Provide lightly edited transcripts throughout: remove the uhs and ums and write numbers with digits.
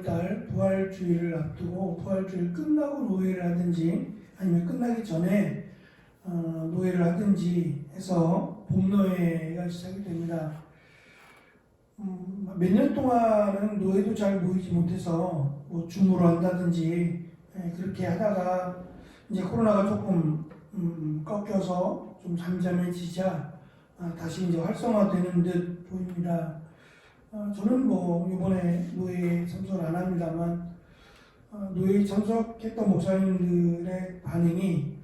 5월달 부활주의를 앞두고 부활주일 끝나고 노예를 하든지 아니면 끝나기 전에 노예를 하든지 해서 봄노예가 시작이 됩니다. 몇 년 동안은 노예도 잘 모이지 못해서 뭐 줌으로 한다든지 그렇게 하다가 이제 코로나가 조금 꺾여서 좀 잠잠해지자 다시 이제 활성화되는 듯 보입니다. 저는 뭐 이번에 노예에 참석을 안 합니다만 노예에 참석했던 목사님들의 반응이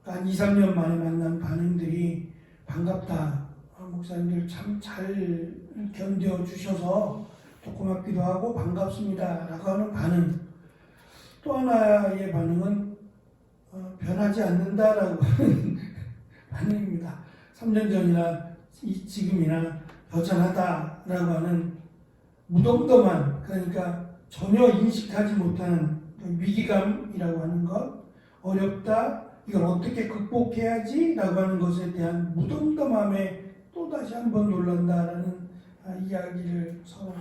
한 2, 3년 만에 만난 반응들이 반갑다. 목사님들 참 잘 견뎌주셔서 또 고맙기도 하고 반갑습니다. 라고 하는 반응. 또 하나의 반응은 변하지 않는다라고 하는 반응입니다. 3년 전이나 지금이나 여전하다라고 하는 무덤덤한, 그러니까 전혀 인식하지 못하는 위기감이라고 하는 것, 어렵다, 이걸 어떻게 극복해야지 라고 하는 것에 대한 무덤덤함에 또다시 한번 놀란다라는 이야기를 서로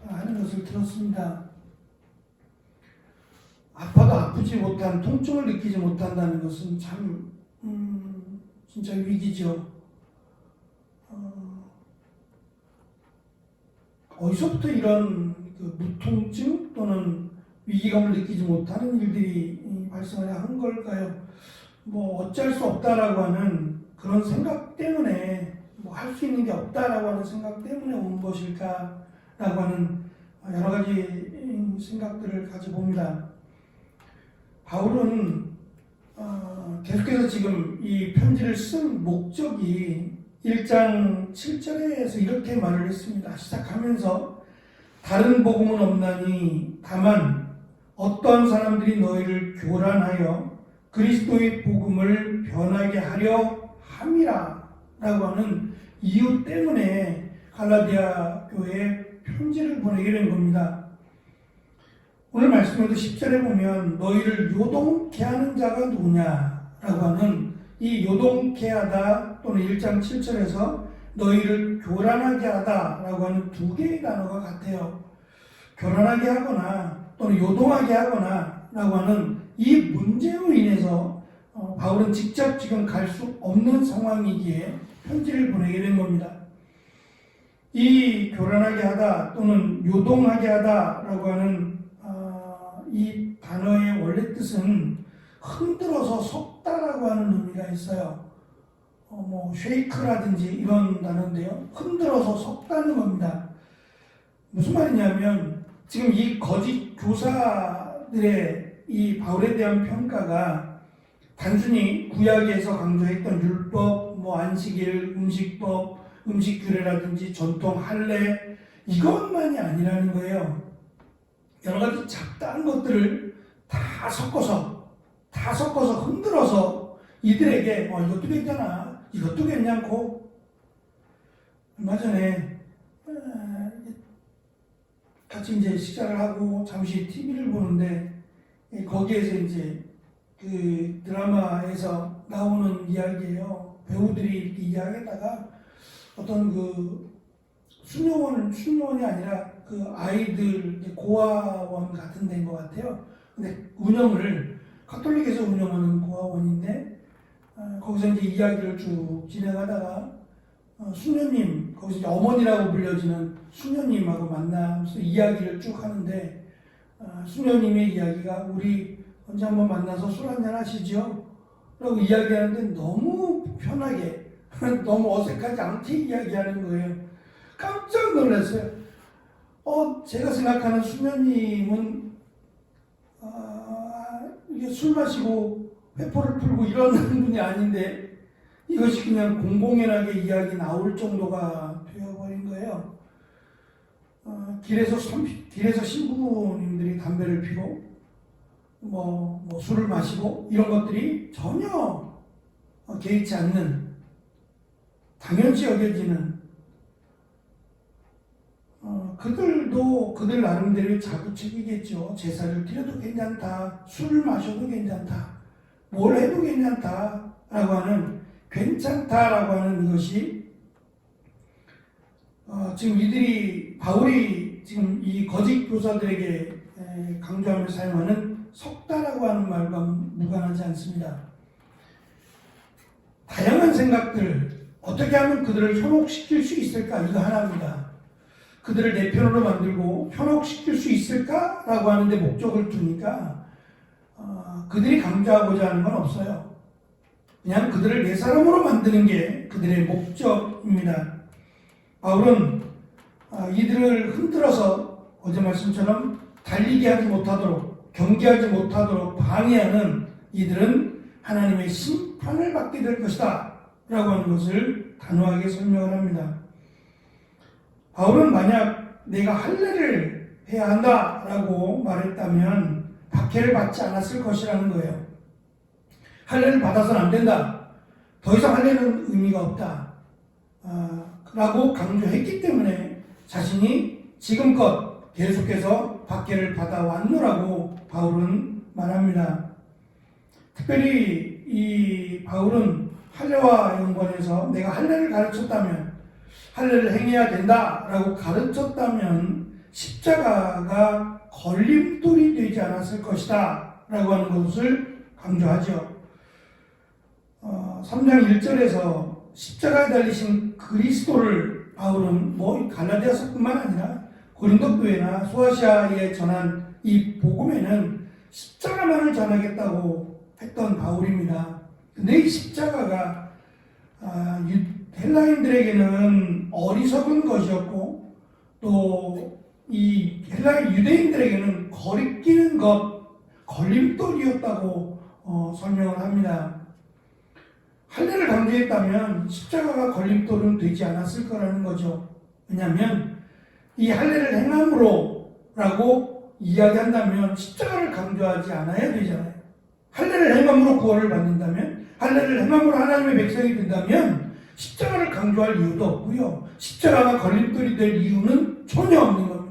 하는 것을 들었습니다. 아파도 아프지 못한, 통증을 느끼지 못한다는 것은 참 진짜 위기죠. 어디서부터 이런 무통증 또는 위기감을 느끼지 못하는 일들이 발생을 한 걸까요? 뭐 어쩔 수 없다라고 하는 그런 생각 때문에, 뭐 할 수 있는 게 없다라고 하는 생각 때문에 온 것일까라고 하는 여러 가지 생각들을 가져봅니다. 바울은 계속해서 지금 이 편지를 쓴 목적이 1장 7절에서 이렇게 말을 했습니다. 시작하면서 다른 복음은 없나니 다만 어떤 사람들이 너희를 교란하여 그리스도의 복음을 변하게 하려 함이라 라고 하는 이유 때문에 갈라디아 교회에 편지를 보내게 된 겁니다. 오늘 말씀에도 10절에 보면 너희를 요동케 하는 자가 누구냐라고 하는 이 요동케 하다 또는 1장 7절에서 너희를 교란하게 하다라고 하는 두 개의 단어가 같아요. 교란하게 하거나 또는 요동하게 하거나 라고 하는 이 문제로 인해서 바울은 직접 지금 갈 수 없는 상황이기에 편지를 보내게 된 겁니다. 이 교란하게 하다 또는 요동하게 하다라고 하는 이 단어의 원래 뜻은 흔들어서 섰다라고 하는 의미가 있어요. 뭐 쉐이크라든지 이런 단어인데요. 흔들어서 섰다는 겁니다. 무슨 말이냐면 지금 이 거짓 교사들의 이 바울에 대한 평가가 단순히 구약에서 강조했던 율법, 뭐 안식일, 음식법, 음식규례라든지 전통 할례 이것만이 아니라는 거예요. 여러 가지 잡다한 것들을 다 섞어서 흔들어서 이들에게 이것도 괜찮아, 이것도 괜찮고. 얼마 전에 같이 이제 식사를 하고 잠시 TV를 보는데 거기에서 이제 그 드라마에서 나오는 이야기예요. 배우들이 이렇게 이야기하다가 어떤 그 수녀원이 아니라 그 아이들 고아원 같은 데인 것 같아요. 근데 운영을 가톨릭에서 운영하는 고아원인데 거기서 이제 이야기를 쭉 진행하다가 수녀님, 거기서 이제 어머니라고 불려지는 수녀님하고 만나면서 이야기를 쭉 하는데 수녀님의 이야기가 우리 언제 한번 만나서 술 한잔 하시죠? 라고 이야기하는데 너무 편하게 너무 어색하지 않게 이야기하는 거예요. 깜짝 놀랐어요. 제가 생각하는 수녀님은 이게 술 마시고 회포를 풀고 이런 분이 아닌데 이것이 그냥 공공연하게 이야기 나올 정도가 되어버린 거예요. 길에서 신부님들이 담배를 피고 뭐 술을 마시고 이런 것들이 전혀 개의치 않는, 당연시 여겨지는, 그들도 그들 나름대로의 자부책이겠죠. 제사를 드려도 괜찮다, 술을 마셔도 괜찮다, 뭘 해도 괜찮다 라고 하는, 괜찮다라고 하는 이것이 지금 바울이 지금 이 거짓 교사들에게 강조하며 사용하는 속다라고 하는 말과 무관하지 않습니다. 다양한 생각들, 어떻게 하면 그들을 현혹시킬 수 있을까? 이거 하나입니다. 그들을 내 편으로 만들고 현혹시킬 수 있을까라고 하는데 목적을 두니까 그들이 강조하고자 하는 건 없어요. 그냥 그들을 내 사람으로 만드는 게 그들의 목적입니다. 바울은 이들을 흔들어서 어제 말씀처럼 달리게 하지 못하도록, 경계하지 못하도록 방해하는 이들은 하나님의 심판을 받게 될 것이다 라고 하는 것을 단호하게 설명을 합니다. 바울은 만약 내가 할례를 해야 한다라고 말했다면 박해를 받지 않았을 것이라는 거예요. 할례를 받아서는 안 된다. 더 이상 할례는 의미가 없다. 라고 강조했기 때문에 자신이 지금껏 계속해서 박해를 받아왔노라고 바울은 말합니다. 특별히 이 바울은 할례와 연관해서 내가 할례를 가르쳤다면, 할례를 행해야 된다라고 가르쳤다면 십자가가 걸림돌이 되지 않았을 것이다 라고 하는 것을 강조하죠. 3장 1절에서 십자가에 달리신 그리스도를 바울은 갈라디아서뿐만 아니라 고린도 교회나 소아시아에 전한 이 복음에는 십자가만을 전하겠다고 했던 바울입니다. 근데 이 십자가가 헬라인들에게는 어리석은 것이었고 또 이 헬라인 유대인들에게는 거리끼는 것, 걸림돌이었다고 설명을 합니다. 할례를 강조했다면 십자가가 걸림돌은 되지 않았을 거라는 거죠. 왜냐하면 이 할례를 행함으로 라고 이야기한다면 십자가를 강조하지 않아야 되잖아요. 할례를 행함으로 구원을 받는다면, 할례를 행함으로 하나님의 백성이 된다면 십자가를 강조할 이유도 없고요. 십자가가 걸림돌이 될 이유는 전혀 없는 겁니다.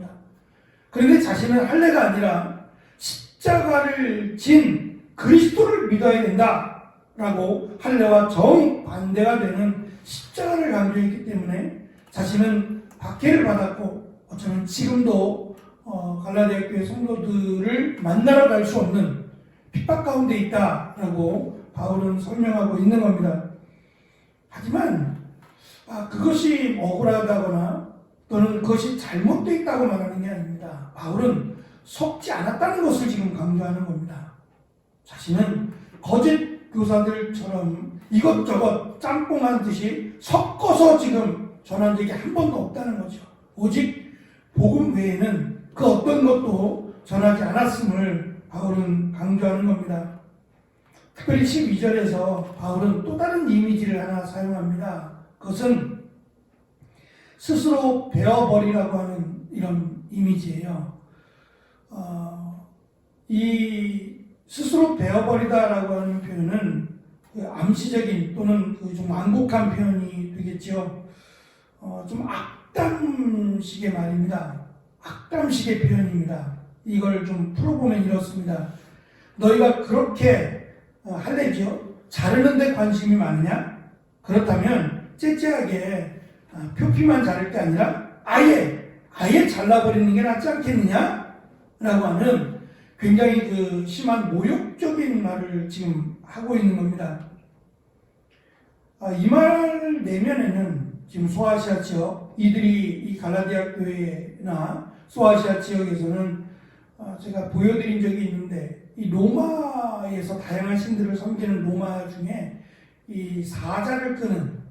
그런데 자신은 할례가 아니라 십자가를 진 그리스도를 믿어야 된다라고 할례와 정반대가 되는 십자가를 강조했기 때문에 자신은 박해를 받았고 어쩌면 지금도 갈라디아 교회 성도들을 만나러 갈 수 없는 핍박 가운데 있다라고 바울은 설명하고 있는 겁니다. 하지만 그것이 억울하다거나 또는 그것이 잘못되어 있다고 말하는 게 아닙니다. 바울은 속지 않았다는 것을 지금 강조하는 겁니다. 자신은 거짓 교사들처럼 이것저것 짬뽕한 듯이 섞어서 지금 전한 적이 한 번도 없다는 거죠. 오직 복음 외에는 그 어떤 것도 전하지 않았음을 바울은 강조하는 겁니다. 특별히 12절에서 바울은 또 다른 이미지를 하나 사용합니다. 그것은 스스로 베어버리라고 하는 이런 이미지예요. 이 스스로 베어버리다라고 하는 표현은 암시적인 또는 좀 완곡한 표현이 되겠죠. 좀 악담식의 말입니다. 악담식의 표현입니다. 이걸 좀 풀어보면 이렇습니다. 너희가 그렇게 할례죠. 자르는 데 관심이 많으냐? 그렇다면 째째하게 표피만 자를 게 아니라 아예 잘라버리는 게 낫지 않겠느냐? 라고 하는 굉장히 심한 모욕적인 말을 지금 하고 있는 겁니다. 이 말 내면에는 지금 소아시아 지역, 이들이 이 갈라디아 교회나 소아시아 지역에서는 제가 보여드린 적이 있는데 이 로마에서 다양한 신들을 섬기는 로마 중에 이 사자를 끄는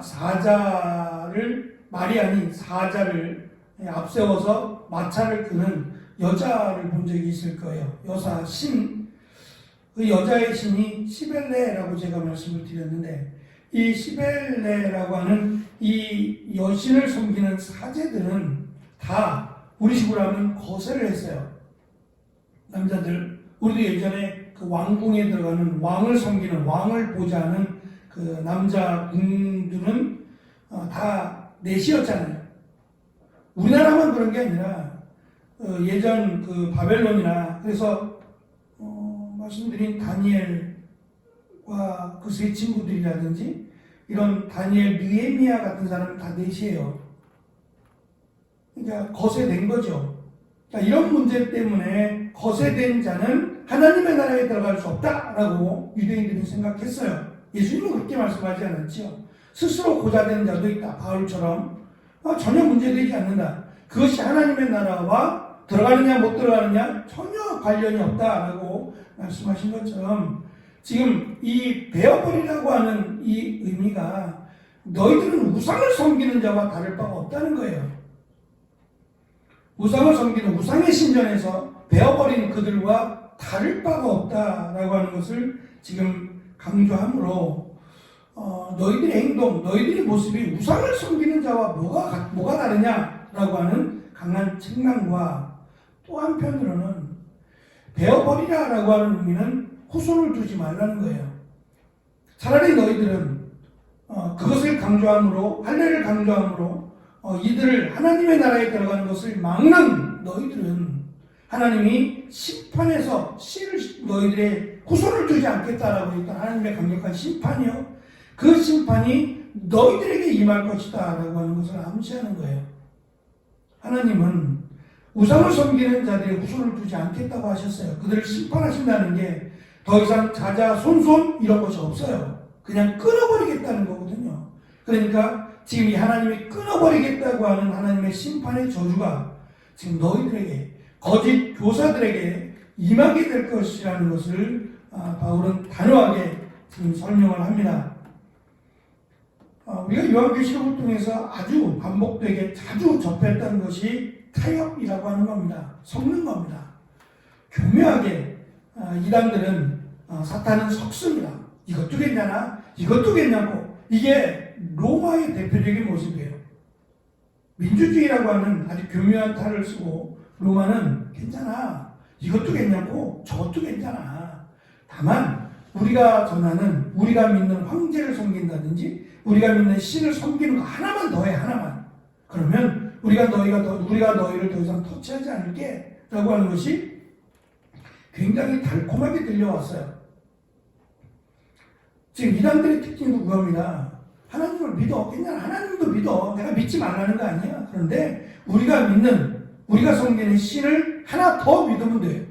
사자를 말이 아닌 사자를 앞세워서 마차를 끄는 여자를 본 적이 있을 거예요. 여사 신, 그 여자의 신이 시벨레라고 제가 말씀을 드렸는데 이 시벨레라고 하는 이 여신을 섬기는 사제들은 다 우리 식으로 하면 거세를 했어요. 남자들, 우리도 예전에 그 왕궁에 들어가는 왕을 섬기는, 왕을 보좌하는 그 남자 군들은 다 내시였잖아요. 우리나라만 그런 게 아니라 예전 그 바벨론이나, 그래서 말씀드린 다니엘과 그 세 친구들이라든지 이런 다니엘, 느헤미야 같은 사람은 다 내시예요. 그러니까 거세된 거죠. 그러니까 이런 문제 때문에 거세된 자는 하나님의 나라에 들어갈 수 없다라고 유대인들이 생각했어요. 예수님은 그렇게 말씀하지 않았죠. 스스로 고자된 자도 있다. 바울처럼 전혀 문제되지 않는다. 그것이 하나님의 나라와 들어가느냐 못 들어가느냐 전혀 관련이 없다라고 말씀하신 것처럼 지금 이 베어버리라고 하는 이 의미가 너희들은 우상을 섬기는 자와 다를 바가 없다는 거예요. 우상을 섬기는 우상의 신전에서 베어버린 그들과 다를 바가 없다라고 하는 것을 지금 강조함으로 너희들의 행동, 너희들의 모습이 우상을 섬기는 자와 뭐가 다르냐라고 하는 강한 책망과 또 한편으로는 베어버리라라고 하는 의미는 후손을 두지 말라는 거예요. 차라리 너희들은 그것을 강조함으로 할례를 강조함으로 이들을 하나님의 나라에 들어가는 것을 막는 너희들은 하나님이 심판에서 너희들의 후손을 두지 않겠다라고 했던 하나님의 강력한 심판이요. 그 심판이 너희들에게 임할 것이다 라고 하는 것을 암시하는 거예요. 하나님은 우상을 섬기는 자들의 후손을 두지 않겠다고 하셨어요. 그들을 심판하신다는 게 더 이상 자자, 손손 이런 것이 없어요. 그냥 끊어버리겠다는 거거든요. 그러니까 지금 이 하나님이 끊어버리겠다고 하는 하나님의 심판의 저주가 지금 너희들에게 거짓 교사들에게 임하게 될 것이라는 것을 바울은 단호하게 지금 설명을 합니다. 우리가 요한계시록을 통해서 아주 반복되게 자주 접했던 것이 타협이라고 하는 겁니다. 섞는 겁니다. 교묘하게 이단들은 사탄은 섞습니다. 이것도 괜찮아? 이것도 괜찮고 이게 로마의 대표적인 모습이에요. 민주주의라고 하는 아주 교묘한 탈을 쓰고 로마는 괜찮아. 이것도 괜찮고 저것도 괜찮아. 다만 우리가 전하는 우리가 믿는 황제를 섬긴다든지 우리가 믿는 신을 섬기는 거 하나만 더해 하나만. 그러면 우리가 너희를 더 이상 터치하지 않을게 라고 하는 것이 굉장히 달콤하게 들려왔어요. 지금 이단들의 특징도 그겁니다. 하나님을 믿어. 그냥 하나님도 믿어. 내가 믿지 말라는 거 아니야. 그런데 우리가 섬기는 신을 하나 더 믿으면 돼.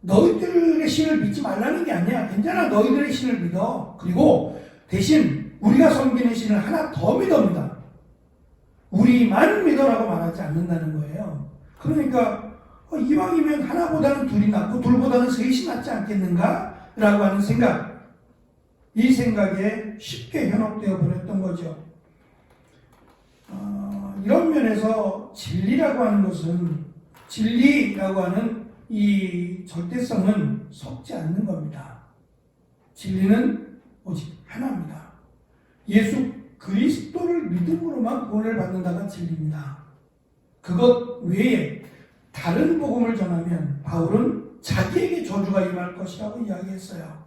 너희들의 신을 믿지 말라는 게 아니야. 괜찮아. 너희들의 신을 믿어. 그리고 대신 우리가 섬기는 신을 하나 더 믿습니다. 우리만 믿어라고 말하지 않는다는 거예요. 그러니까 이왕이면 하나보다는 둘이 낫고 둘보다는 셋이 낫지 않겠는가? 라고 하는 생각. 이 생각에 쉽게 현혹되어 버렸던 거죠. 이런 면에서 진리라고 하는 것은 진리라고 하는 이 절대성은 섞지 않는 겁니다. 진리는 오직 하나입니다. 예수 그리스도를 믿음으로만 구원을 받는다가 진리입니다. 그것 외에 다른 복음을 전하면 바울은 자기에게 저주가 임할 것이라고 이야기했어요.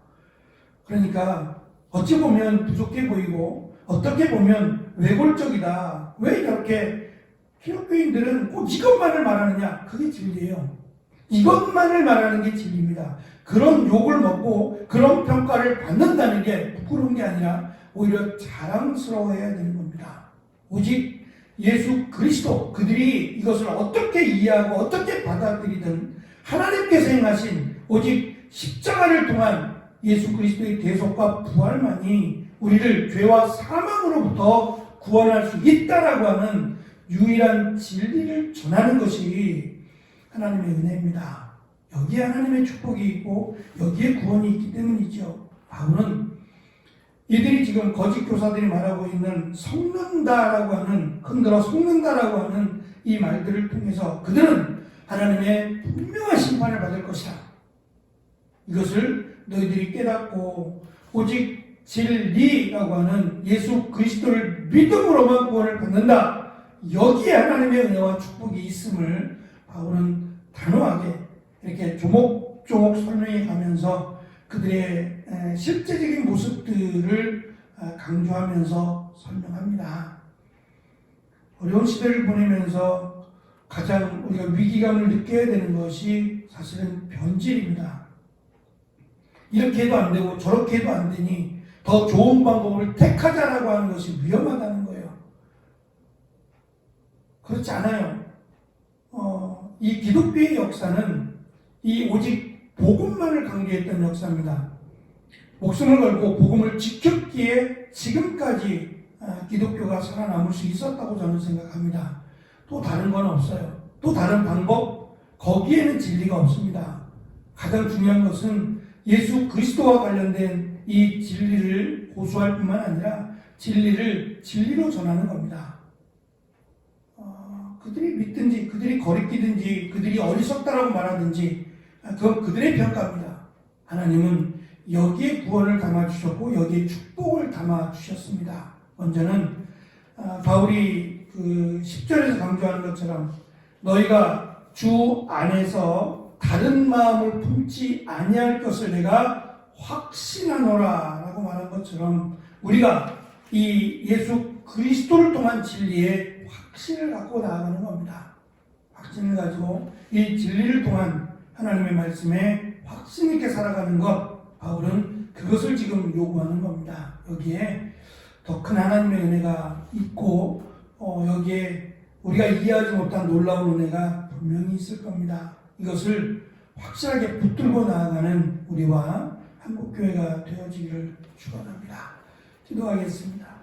그러니까 어찌 보면 부족해 보이고 어떻게 보면 외골적이다. 왜 이렇게 기독교인들은 꼭 이것만을 말하느냐? 그게 진리예요. 이것만을 말하는 게 진리입니다. 그런 욕을 먹고 그런 평가를 받는다는 게 부끄러운 게 아니라 오히려 자랑스러워해야 되는 겁니다. 오직 예수 그리스도, 그들이 이것을 어떻게 이해하고 어떻게 받아들이든 하나님께서 행하신 오직 십자가를 통한 예수 그리스도의 대속과 부활만이 우리를 죄와 사망으로부터 구원할 수 있다라고 하는 유일한 진리를 전하는 것이 하나님의 은혜입니다. 여기에 하나님의 축복이 있고 여기에 구원이 있기 때문이죠. 바울은 이들이 지금 거짓 교사들이 말하고 있는 속는다라고 하는, 흔들어 속는다라고 하는 이 말들을 통해서 그들은 하나님의 분명한 심판을 받을 것이다. 이것을 너희들이 깨닫고 오직 진리라고 하는 예수 그리스도를 믿음으로만 구원을 받는다. 여기에 하나님의 은혜와 축복이 있음을 바울은 단호하게 이렇게 조목조목 설명해 가면서 그들의 실제적인 모습들을 강조하면서 설명합니다. 어려운 시대를 보내면서 가장 우리가 위기감을 느껴야 되는 것이 사실은 변질입니다. 이렇게 해도 안 되고 저렇게 해도 안 되니 더 좋은 방법을 택하자라고 하는 것이 위험하다는 거예요. 그렇지 않아요. 이 기독교의 역사는 이 오직 복음만을 강조했던 역사입니다. 목숨을 걸고 복음을 지켰기에 지금까지 기독교가 살아남을 수 있었다고 저는 생각합니다. 또 다른 건 없어요. 또 다른 방법, 거기에는 진리가 없습니다. 가장 중요한 것은 예수 그리스도와 관련된 이 진리를 고수할 뿐만 아니라 진리를 진리로 전하는 겁니다. 그들이 믿든지 그들이 거리끼든지 그들이 어리석다라고 말하든지 그건 그들의 평가입니다. 하나님은 여기에 구원을 담아주셨고 여기에 축복을 담아주셨습니다. 먼저는 바울이 그 10절에서 강조하는 것처럼 너희가 주 안에서 다른 마음을 품지 아니할 것을 내가 확신하노라 라고 말한 것처럼 우리가 이 예수 그리스도를 통한 진리에 확신을 갖고 나아가는 겁니다. 확신을 가지고 이 진리를 통한 하나님의 말씀에 확신 있게 살아가는 것, 바울은 그것을 지금 요구하는 겁니다. 여기에 더 큰 하나님의 은혜가 있고 여기에 우리가 이해하지 못한 놀라운 은혜가 분명히 있을 겁니다. 이것을 확실하게 붙들고 나아가는 우리와 한국교회가 되어지기를 축원합니다. 기도하겠습니다.